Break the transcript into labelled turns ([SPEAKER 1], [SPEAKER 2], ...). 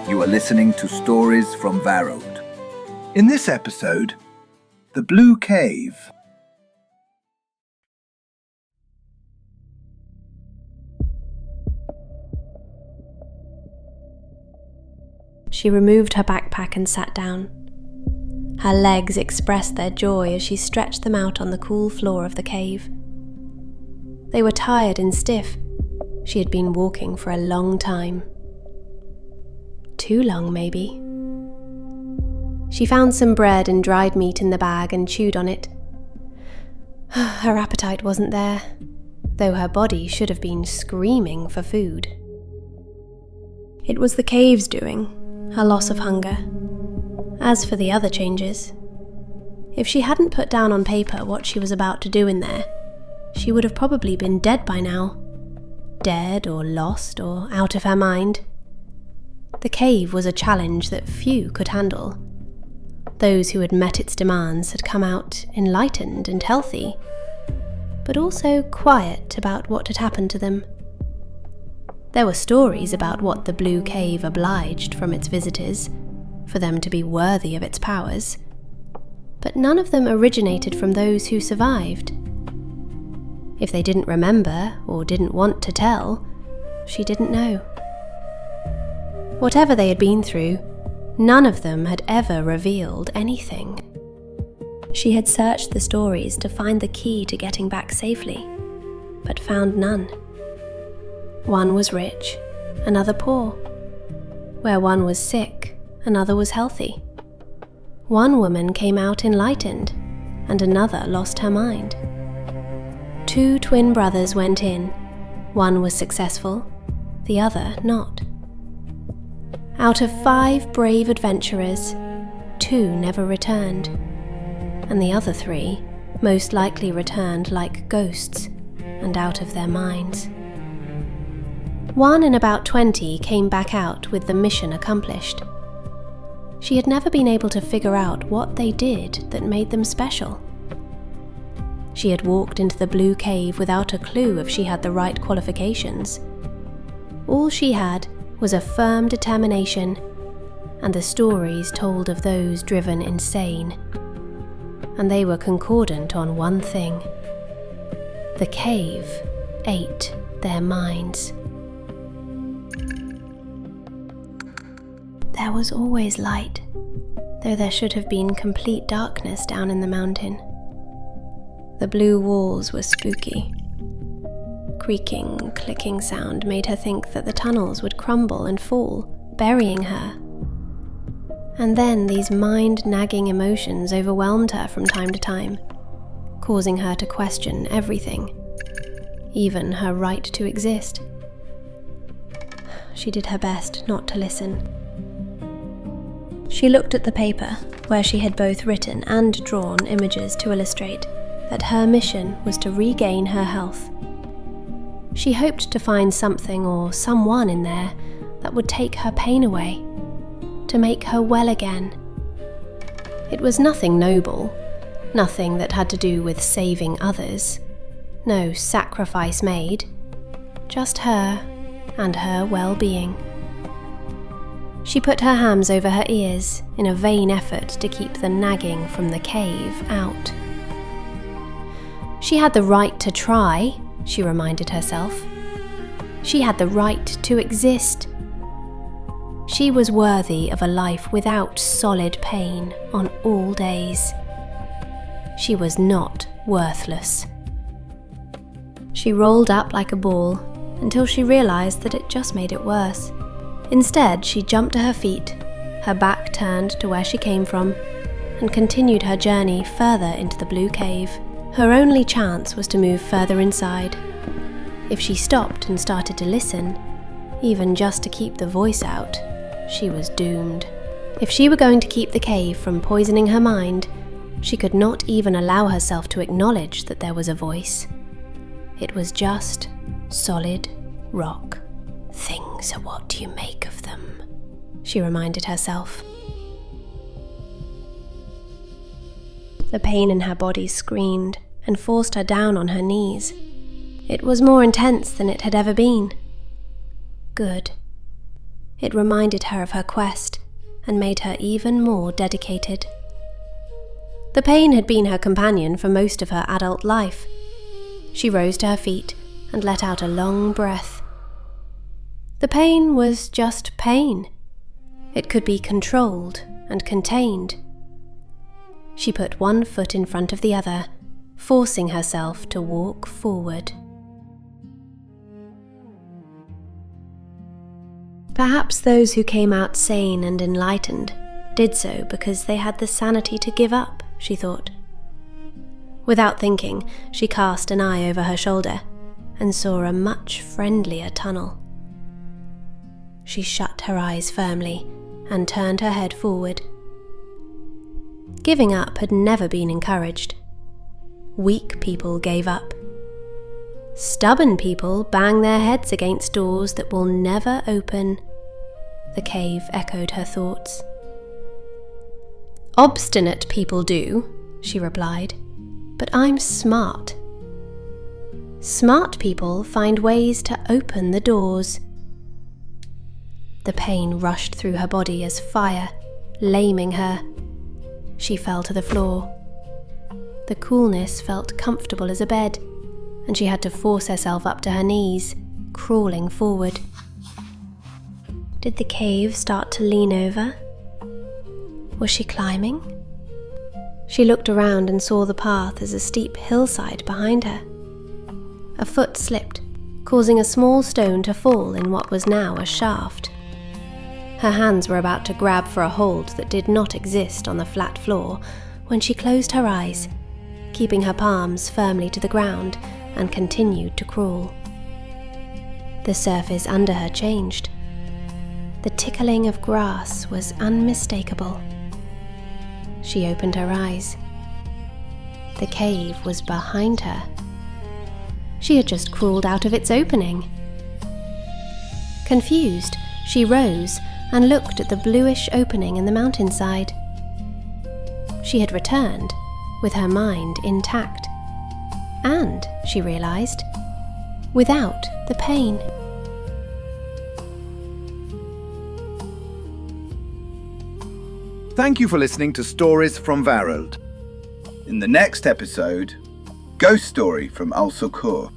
[SPEAKER 1] You are listening to Stories from Väruld. In this episode, The Blue Cave.
[SPEAKER 2] She removed her backpack and sat down. Her legs expressed their joy as she stretched them out on the cool floor of the cave. They were tired and stiff. She had been walking for a long time. Too long, maybe. She found some bread and dried meat in the bag and chewed on it. Her appetite wasn't there, though her body should have been screaming for food. It was the cave's doing, her loss of hunger. As for the other changes, if she hadn't put down on paper what she was about to do in there, she would have probably been dead by now. Dead or lost or out of her mind. The cave was a challenge that few could handle. Those who had met its demands had come out enlightened and healthy, but also quiet about what had happened to them. There were stories about what the Blue Cave obliged from its visitors, for them to be worthy of its powers, but none of them originated from those who survived. If they didn't remember or didn't want to tell, she didn't know. Whatever they had been through, none of them had ever revealed anything. She had searched the stories to find the key to getting back safely, but found none. One was rich, another poor. Where one was sick, another was healthy. One woman came out enlightened, and another lost her mind. Two twin brothers went in. One was successful, the other not. Out of 5 brave adventurers, 2 never returned, and the other 3 most likely returned like ghosts and out of their minds. One in about 20 came back out with the mission accomplished. She had never been able to figure out what they did that made them special. She had walked into the Blue Cave without a clue if she had the right qualifications. All she had was a firm determination and the stories told of those driven insane. And they were concordant on one thing. The cave ate their minds. There was always light, though there should have been complete darkness down in the mountain. The blue walls were spooky. Creaking, clicking sound made her think that the tunnels would crumble and fall, burying her. And then these mind-nagging emotions overwhelmed her from time to time, causing her to question everything, even her right to exist. She did her best not to listen. She looked at the paper, where she had both written and drawn images to illustrate that her mission was to regain her health. She hoped to find something or someone in there that would take her pain away, to make her well again. It was nothing noble, nothing that had to do with saving others, no sacrifice made, just her and her well-being. She put her hands over her ears in a vain effort to keep the nagging from the cave out. She had the right to try, she reminded herself. She had the right to exist. She was worthy of a life without solid pain on all days. She was not worthless. She rolled up like a ball until she realized that it just made it worse. Instead, she jumped to her feet, her back turned to where she came from, and continued her journey further into the Blue Cave. Her only chance was to move further inside. If she stopped and started to listen, even just to keep the voice out, she was doomed. If she were going to keep the cave from poisoning her mind, she could not even allow herself to acknowledge that there was a voice. It was just solid rock. Things are what you make of them, she reminded herself. The pain in her body screamed and forced her down on her knees. It was more intense than it had ever been. Good. It reminded her of her quest and made her even more dedicated. The pain had been her companion for most of her adult life. She rose to her feet and let out a long breath. The pain was just pain. It could be controlled and contained. She put one foot in front of the other, forcing herself to walk forward. Perhaps those who came out sane and enlightened did so because they had the sanity to give up, she thought. Without thinking, she cast an eye over her shoulder and saw a much friendlier tunnel. She shut her eyes firmly and turned her head forward. Giving up had never been encouraged. Weak people gave up. Stubborn people bang their heads against doors that will never open. The cave echoed her thoughts. Obstinate people do, she replied, but I'm smart. Smart people find ways to open the doors. The pain rushed through her body as fire, laming her. She fell to the floor. The coolness felt comfortable as a bed, and she had to force herself up to her knees, crawling forward. Did the cave start to lean over? Was she climbing? She looked around and saw the path as a steep hillside behind her. A foot slipped, causing a small stone to fall in what was now a shaft. Her hands were about to grab for a hold that did not exist on the flat floor when she closed her eyes, keeping her palms firmly to the ground, and continued to crawl. The surface under her changed. The tickling of grass was unmistakable. She opened her eyes. The cave was behind her. She had just crawled out of its opening. Confused, she rose and looked at the bluish opening in the mountainside. She had returned, with her mind intact. And, she realized, without the pain.
[SPEAKER 1] Thank you for listening to Stories from Väruld. In the next episode, Ghost Story from Al Sukur.